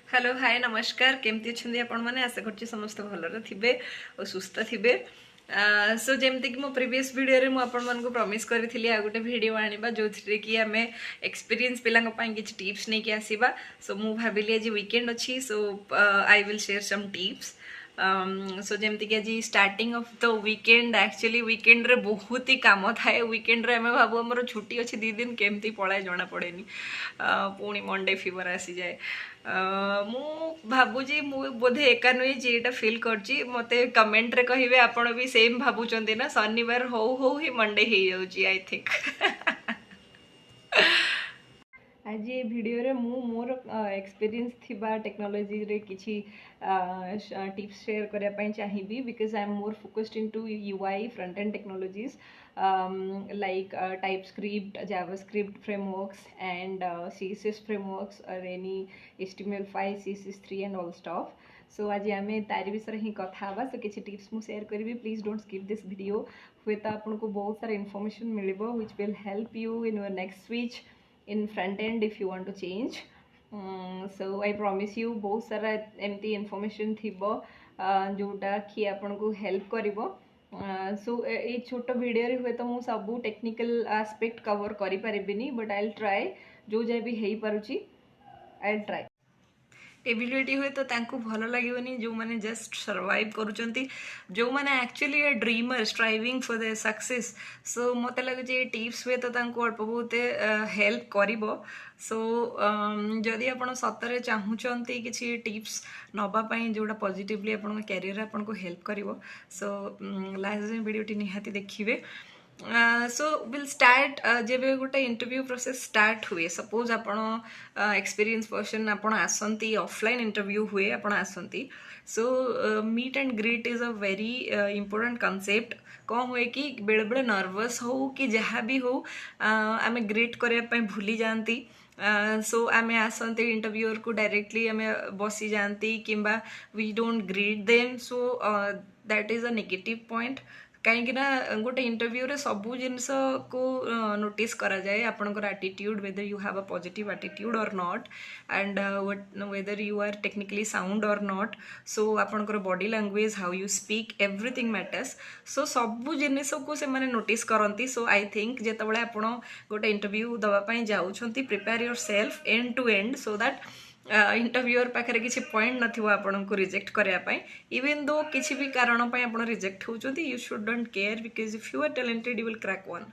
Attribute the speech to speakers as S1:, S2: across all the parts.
S1: Hello hi नमस्कार केमती अच्छे आपण मैंने आशा कर समस्त भलरे थे और सुस्थ थे सो जमती कि मो प्रीवियस वीडियो में मुझे प्रॉमिस करी आ गोटे वीडियो आने जो थी कि आम एक्सपीरियंस पिलांग किसी टिप्स नहीं आसवा सो मु भाविली आज वीकेंड अच्छी so I will share some tips so जमती कि आज starting off the weekend actually weekend रे बहुत ही काम थाए वीकेंड रे आम भावु आमर छुट्टी अच्छी 2 दिन केमती पलाए जना पड़े पुणी मंडे फीवर आसी जाए मु भावुची मु बोधे एका नुहे जीटा फिल करची मते कमेंट रे कहिबे आपण भी सेम भावुचंदी ना शनिवार हो ही मंडे ही जाउची आई थिंक आज ये वीडियो रे मु मोर एक्सपीरियंस थिबा टेक्नोलॉजी रे किछि टिप्स शेयर करिया पई चाहिबी because I am more focused into UI front end technologies like TypeScript, JavaScript frameworks and CSS frameworks or any HTML5, CSS3 and all stuff. So आज आम तार विषय ही कथा हाँ सो किसी टिप्स मु शेयर करी please don't skip this video हुए तो आपको बहुत सारा information मिलिबो which will help you in your next switch in front end if you want to change. So I promise you बहुत सारा एमती इनफॉरमेशन थिबो जोटा कि आपको हेल्प करिबो सो ये छोट वीडियो हुए तो मुझे सब टेक्निकल आस्पेक्ट कवर करि परिबिनी बट आई विल ट्राए जो जाए भी हो पारुची आई विल ट्राए ए भिडियोटी हुए तो तांको भल लगे जो मैंने जस्ट सर्वाइव करुँच जो मैंने actually A dreamer striving for the success so मत लगे ये टिप्स हुए तो तांको अल्प बहुत हेल्प करिबो सो जदि आप सतरे चाहूँगी किसी टिप्स नापी जोटा पॉजिटिवली अपन कैरियर आपको हेल्प करिबो सो लास्ट वीडियोटी निहाती देखिए सो विल स्टार्ट जब गोटे इंटरव्यू प्रोसेस स्टार्ट हुए सपोज आपण एक्सपीरियंस पर्सन आपण आसंती ऑफलाइन इंटरव्यू हुए आपण आसंती so meet and greet is a very important concept कौन हुए कि बेले बेले नर्वस हो कि जहाँ भी हो आम ग्रीट करने भूली जाती सो आम आसते इंटरव्यूअर को डायरेक्टली आम बसी जाती कि we don't greet them so that is a negative point कहीं गोटे इंटरव्यू रे सबू जिनस को नोटिस करा जाए आपनकर attitude whether you have a positive attitude or not and whether you are technically sound or not so आपनकर body language how you speak everything matters so सबू जिनस को से माने नोटिस करती सो आई थिंक जितेबाला आपण गोटे इंटरव्यू दवापाई जाउछंती prepare yourself end to end so that interviewer पाखे किसी पॉइंट नथिबो आपनको रिजेक्ट करने इवन दो किसी भी कारण आप रिजेक्ट होती you should don't care because if you are talented you will crack one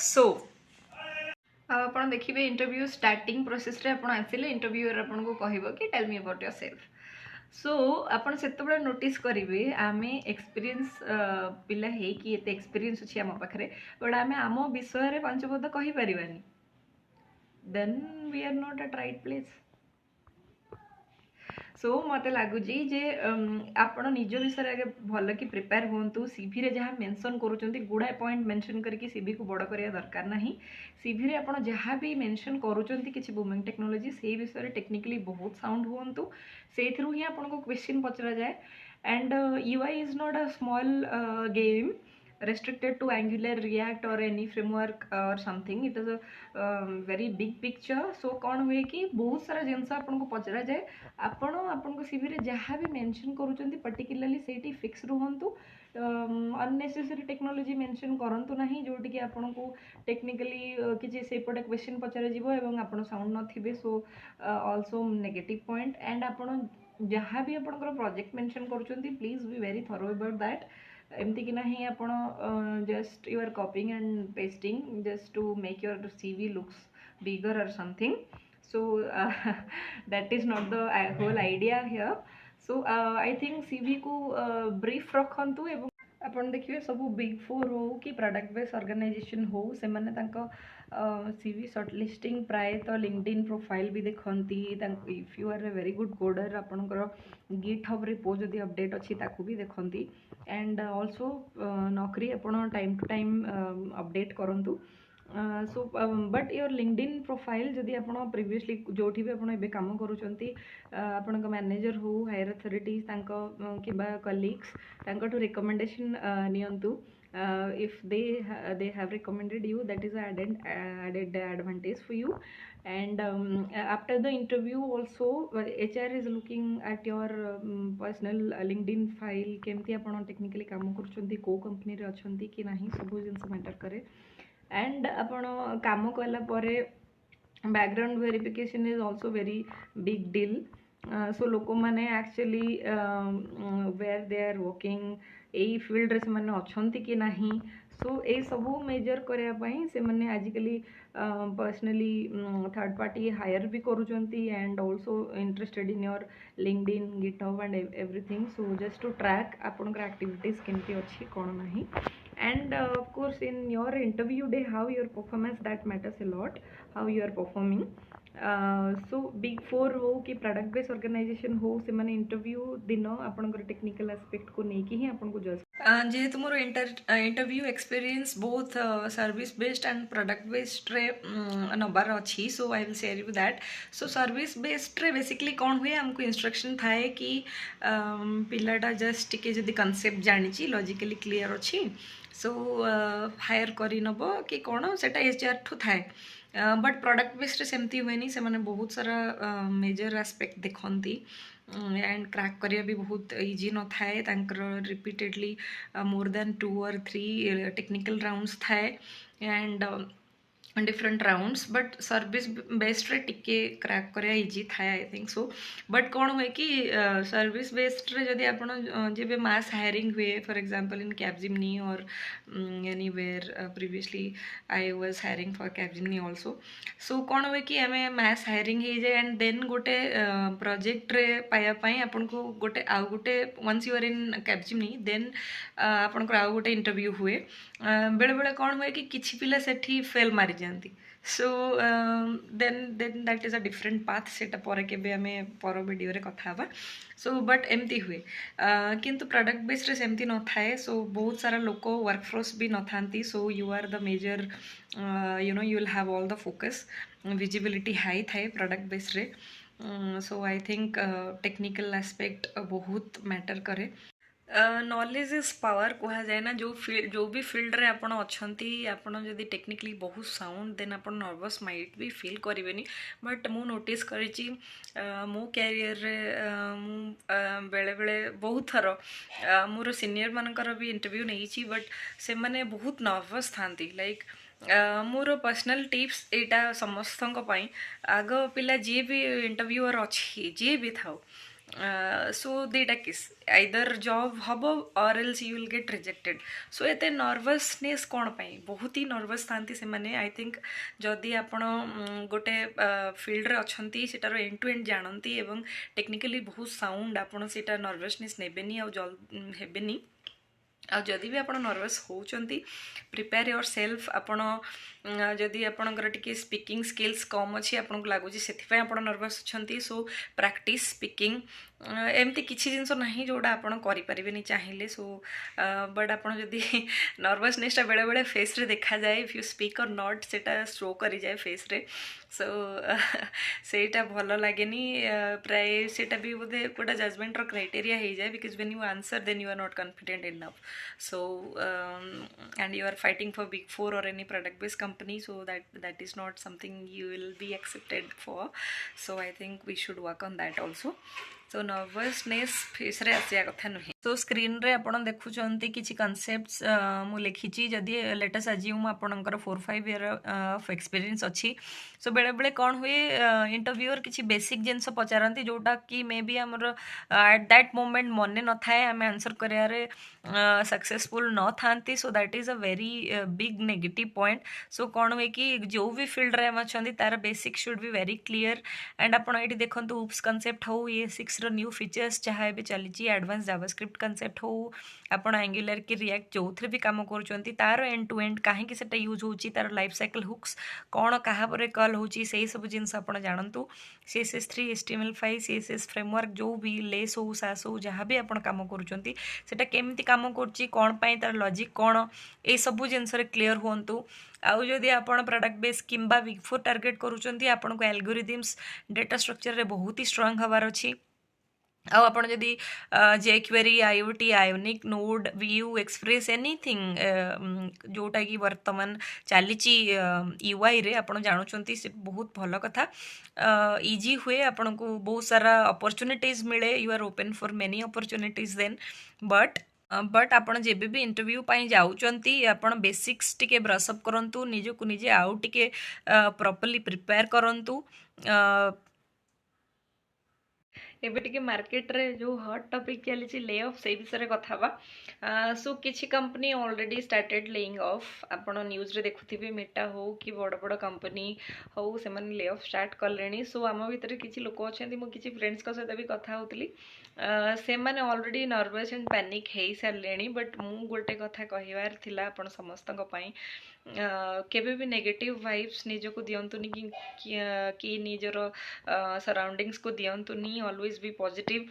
S1: so आप देखिए इंटरव्यू स्टार्टिंग प्रोसेस रे आप आसिले इंटरव्यूअर आपको कहब कि tell me about yourself so आपन से नोटिस करेंगे आम एक्सपीरियंस पिला है कि एते एक्सपीरियंस अच्छी आम पाखे बट आम आम विषय 5 पद कहीपरानी then we are not at right place so मत लगुच आपण निज विषय आगे भल कि प्रिपेयर हूँ सीवी रे जहाँ मेंशन करुँच गुड़ाए पॉइंट मेंशन करके सीवी को बड़ करिया दरकार ना सीवी रे आपण जहाँ भी मेंशन करुँच किसी वुमेन टेक्नोलॉजी से विषय टेक्निकली बहुत साउंड हूँ से ही आपको क्वेश्चन पचरा जाए and UI is not a small game restricted to Angular, React or any framework or something. It is a very big picture. So कौन हुए कि बहुत सारा जिनस आपको पचरा जाए आपन सीवी रे जहाँ भी मेंशन करूँच पर्टिकुलरली से फिक्स रुहतु अननेसेसरी टेक्नोलॉजी मेंशन करंतु नहीं जोटी कि आपको टेक्निकली किसी सेपटे क्वेश्चन पचरा जीवो एवं आपण साउंड नथिबे so also negative point and आपण जहाँ भी आपनकर प्रोजेक्ट मेंशन करूँच please be very thorough about that एमती कि नहीं आप just you are copying and pasting just to make your CV looks bigger or something so that is not the whole idea here so I think CV को brief रखंतु एवं आपन देखिए सब बिग 4 हो कि प्रोडक्ट बेस ऑर्गेनाइजेशन हो से माने तांको सीवी शॉर्ट लिस्टिंग प्राय तो लिंक्डइन प्रोफाइल भी देखती if you are a very good coder आपनकर गिटहब रिपो जदि अपडेट अच्छी ताकू भी देखती एंड ऑल्सो नौकरी आपन टाइम टू टाइम अपडेट करंतु so but your LinkedIn profile जदि आप प्रिवियसली जो भी आप काम करुँच आपण मैनेजर हो हायर अथॉरिटीज कि कलीग्स रिकमेंडेशन नियंतु if they have recommended you, that is a added advantage for you. And after the interview also, HR is looking at your personal LinkedIn file, केमती आपण टेक्निकली काम करूछंती, को company रे अछंती कि नाही, सब जिंस मैटर करे. एंड आपण काम कला परे background verification is also very big deal. So लोक मैंने actually where they are working, AE field रे से अच्छी कि नहीं, सो ये सब मेजर करने से मैंने आजिकली पर्सनली थर्ड पार्टी हायर भी करुँच and also interested in your LinkedIn, GitHub and everything. So just to track आपनकर एक्टिविटीज केमती अच्छी कौन नहीं. And of course in your interview day, how your performance, that matters a lot, how you are performing. So big four हो कि product based organisation हो, से माने इंटरव्यू दिन आपनकर टेक्निकल एस्पेक्ट को लेकिन ही आपन को जज. जेहेतु मोर interview experience both service based and product based रे नबार अच्छी. So I will share you that. So service based रे बेसिकली कौन हुए, हमको इंस्ट्रक्शन थाए कि पिलाटा जस्ट टिके जदि कॉन्सेप्ट जानी लॉजिकली क्लियर अच्छी, सो हायर करी नब कि कौन सेटा HR ठू थाए. बट प्रोडक्ट बेस्ड सेमती हुए, से माने बहुत सारा मेजर एस्पेक्ट देखती एंड क्रैक करिया भी बहुत इजी न थाए. Repeatedly more than 2 or 3 technical rounds थाए and different rounds. But service based रे टिके क्रैक करिया इजी थाए आई थिंक सो. बट कौन हुए कि सर्विस बेस्ड रे जदि आपन जेबे मास हायरिंग हुए, for example in Capgemini or anywhere, previously I was hiring for Capgemini also. So कौन हुए कि आम मास हायरिंग हो जाए एंड देन गोटे प्रोजेक्ट रे पाइबापी आपन को गोटे आउ गोटे once you are in Capgemini then आपन आउ गोटे इंटरव्यू हुए. बेले बेले कौन हुए कि किछि पिला सेठी फेल मारी जाती. So then that is a different path. सेटा पर केबे आमे पर वीडियो रे कथा हबा. सो बट एमती हुए किंतु प्रोडक्ट बेस्ड रे सेमती न थाए. सो बहुत सारा लोक वर्कफोर्स भी न थांती. So you are the major, you know, you will have all the focus, visibility high थाए प्रोडक्ट बेस्ड रे. So I think technical aspect बहुत मैटर करे. नॉलेज इज पावर कह जाए ना. जो भी फील्ड रे आपण अच्छी, आपड़ जदि टेक्निकली बहुत साउंड, देन आप नर्वस माइट भी फील करें. बट मु नोटिस करी मो कैरियर रे बेले बेले बहुत थर मोर सीनियर मानकर भी इंटरव्यू नहीं, बट से माने बहुत नर्वस थांती. लाइक मोर पर्सनल टिप्स एटा समस्त आग पिला जी भी इंटरव्यूअर अच्छी जी भी थाउ, सो दुईटा किस आइदर जॉब हम or else you will get rejected. So एते नर्वसनेस कौन पाई, बहुत ही नर्वस थांती से माने. आई थिंक जदि आपण गोटे फील्ड रे अच्छंती, सेटार एंड टू एंड जानती एवं टेक्निकली बहुत साउंड, आपण सेटा नर्वसनेस नेबेनी आ जल हेबेनी. आ जदि भी आप नर्वस होचंती, प्रिपेयर योर सेल्फ. आपण जदि आपणकर टिके स्पीकिंग स्किल्स कम अच्छी, आपन को लगुच से आप नर्वस अच्छा. सो प्रैक्टिस स्पीकिंग एमती किसी जिनस ना जोड़ा आप करें चाहिए. सो बट आप नर्वसनेसटा बेले बेले फेस रे देखा जाए. इफ यू स्पीक और नॉट सेटा शो करी जाए फेस रे. सो सेटा भल लगे प्राय सेटा भी बोधे गोटा जजमेंट क्राइटेरिया हो जाए. Because when you answer then you are not confident enough. So and you are fighting for big four or any product based company. So that is not something you will be accepted for. So I think we should work on that also. So nervousness face रे आसिया कथा नुहे. सो screen रे आपण देखुचंती किछि concepts मु लिखिची. जदि latest assume आपणकर 4-5 year of experience अच्छी. सो बेले बेले कौन हुए इंटरव्यूअर किछि बेसिक जिनस पचारती, जोटा कि मे बी आमर एट दैट मोमेंट मन न थाए, आम आंसर करियारे सक्सेसफुल न थांती. So that is a very big negative point. So कौन हुए कि जो भी फील्ड रे हम अच्छा तार basic should be very clear. And आप ये देखो ऊप्स कॉन्सेप्ट हो, ये 6 न्यू फीचर्स जहाँ भी चली, एडवांस जावास्क्रिप्ट कॉन्सेप्ट हो, आपण एंगुलर कि रिएक्ट जो थे भी कम कर तार एंड टू एंड कहीं सेटा यूज होची, तार लाइफ साइकिल हुक्स कौन क्या कल होची, से सब जिनस आप जानतु. CSS3, HTML5, CSS फ्रेमवर्क जो भी लेस हो, सास हो, जहाँ भी आप कम करा केमती कम कौन तार लॉजिक कौन, ये सब जिनस क्लीयर हुंतु. आउ जदि आप प्रोडक्ट बेस किंबा बिग फोर टार्गेट करूँ, आपको एल्गोरिथम्स डेटा स्ट्रक्चर रे बहुत ही स्ट्रांग हबार अच्छी.
S2: आपण जदि jQuery IoT Ionic Node Vue Express anything जोटा कि वर्तमान चली UI रे आपण जानुचंती से बहुत भल कथा इजी हुए आपण को बहुत सारा अपॉर्चुनिटीज मिले you are open for many opportunities then but आपण जेबे भी इंटरव्यू पाई जाउचंती आपण बेसिक्स टिके ब्रश अप करंतु निजको निजे आउ टिके प्रॉपर्ली प्रिपेयर करंतु ଏବେ ଟିକେ ମାର୍କେଟରେ ଯେଉଁ ହଟ୍ ଟପିକ୍ ଚାଲିଛି ଲେ ଅଫ୍ ସେଇ ବିଷୟରେ କଥା ହେବା ସୋ କିଛି କମ୍ପାନୀ ଅଲରେଡ଼ି ଷ୍ଟାର୍ଟେଡ୍ ଲେଇଂ ଅଫ୍ ଆପଣ ନ୍ୟୁଜ୍ରେ ଦେଖୁଥିବେ ମେଟା ହଉ କି ବଡ଼ ବଡ଼ କମ୍ପାନୀ ହଉ ସେମାନେ ଲେ ଅଫ୍ ଷ୍ଟାର୍ଟ କଲେଣି ସୋ ଆମ ଭିତରେ କିଛି ଲୋକ ଅଛନ୍ତି ମୁଁ କିଛି ଫ୍ରେଣ୍ଡସ୍ଙ୍କ ସହିତ ବି କଥା ହେଉଥିଲି ସେମାନେ ଅଲରେଡ଼ି ନର୍ଭସ୍ ଆଣ୍ଡ ପ୍ୟାନିକ୍ ହେଇସାରିଲେଣି ବଟ୍ ମୁଁ ଗୋଟେ କଥା କହିବାର ଥିଲା ଆପଣ ସମସ୍ତଙ୍କ ପାଇଁ କେବେ ବି ନେଗେଟିଭ୍ ଭାଇବ୍ସ ନିଜକୁ ଦିଅନ୍ତୁନି କି ନିଜର ସରାଉଣ୍ଡିଂସକୁ ଦିଅନ୍ତୁନି ଅଲୱେଜ୍ ବି ପଜିଟିଭ୍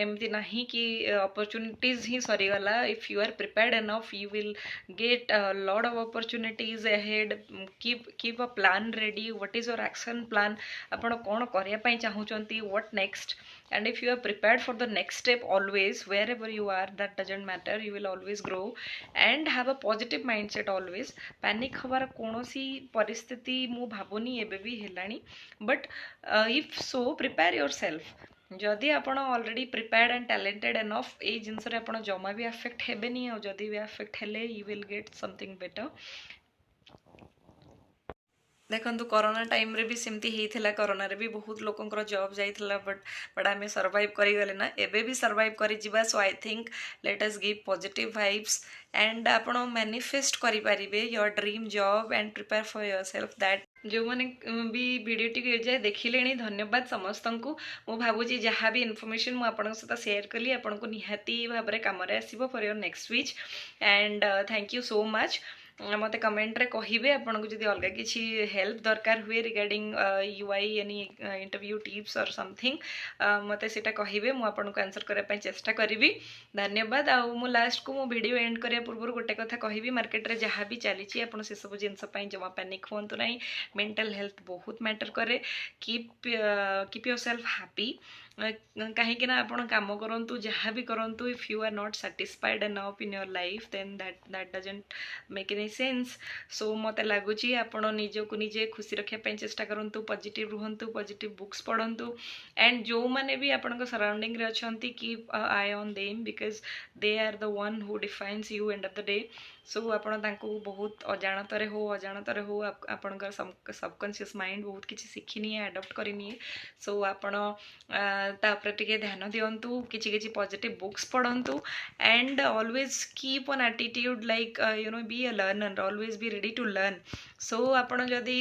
S2: ଏମିତି ନାହିଁ କି ଅପରଚ୍ୟୁନିଟିଜ୍ ହିଁ ସରିଗଲା if you are prepared enough you will get lot of opportunities ahead keep a plan ready what is your action plan ଆପଣ କ'ଣ କରିବା ପାଇଁ ଚାହୁଁଛନ୍ତି what next and if you are prepared for the next step always wherever you are that doesn't matter you will always grow and have a positive mindset always panic हबार कौनसी परिस्थिति मु भावुनी एबे भी हेलानी but if so prepare yourself जदि आपण already prepared and talented enough ए जिनस रे आपण जमा भी अफेक्ट हेबेनी और जदि भी अफेक्ट हेले you will get something better देखो कोरोना टाइम रे भी सेमती होता कोरोना रे भी बहुत लोकंर जॉब जाइला बट आम सर्वाइव करें ना एबे भी सर्वाइव कर so I think let us give positive vibes and आपण मैनिफेस्ट करें your dream job and prepare for yourself that जो मैंने भी वीडियो टी जाए देखिले धन्यवाद समस्त को मु भावुची जहाँ भी इनफॉरमेशन मुझे सहित शेयर कली आपन को निहाती भाव में कम आसो for your next switch and thank you so much मत कमेंट रे कहिबे आपन को जदी अलगा किछि हेल्प दरकार हुए regarding UI any interview tips और समथिंग मते सेटा कहिबे मु आपन को आंसर करे पय चेष्टा करिवि धन्यवाद आ मु लास्ट को मु वीडियो एंड करिया पूर्व गोटे कथा कहिबी मार्केट रे जहाँ भी चली आपन से सब जिंस पय जमा पैनिक होंतु नहीं मेंटल हेल्थ बहुत मैटर करे कीप योरसेल्फ हैप्पी कहीं ना आपण काम करूँ जहाँ भी करूँ if you are not satisfied enough in your life then that doesn't make any sense so मत लगुच आपण निजक निजे खुशी रखापी चेष्टा करूँ पॉजिटिव रुहतु पॉजिटिव बुक्स पढ़ु एंड जो मैंने भी आपण सराउंडिंग रे अछंती keep eye on them because they are the one who defines you end of the day so आपण बहुत अजाणतरे हो आपणकर सबकॉन्शियस माइंड बहुत किसी शिखिनिए आडप्ट करनिए सो आपण तापर टिके ध्यान दिंतु किसी पॉजिटिव बुक्स पढ़ु and always keep on attitude like you know be a learner always be ready to learn so आपण जदि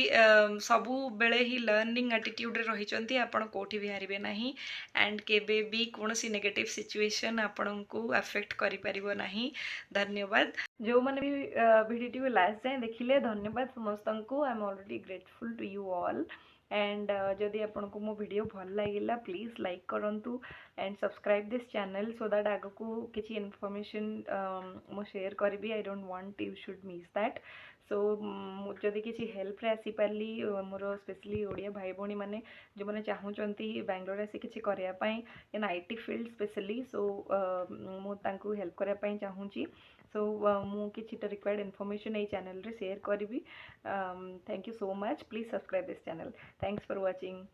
S2: सबु बेले ही लर्निंग एटीट्यूड रे रहिचंती आपण कोठी भी हारिबे नाही एंड केबे भी कोनोसी नेगेटिव सिचुएशन आपण को अफेक्ट करि परिबो नाही धन्यवाद जो मैंने भी वीडियो लास्ट जाए देखिले धन्यवाद समस्त को I am already grateful to you all and जदि आपन को मो वीडियो भल लगिला प्लीज लाइक करंतु and subscribe this channel so that आगो को किसी इनफॉरमेशन मो शेयर करी I don't want you should miss that so जदि किसी हेल्प रे आसी पारली मोर स्पेशली ओडिया भाई भौणी माने जो मैंने चाहूँगी बैंगलोर आसी किसी करने in IT field specially so मुझे हेल्प करने चाहूँगी सो मु किसी रिक्वायर्ड इनफॉरमेशन ये चैनल रे शेयर करी thank you so much please subscribe this channel thanks for watching.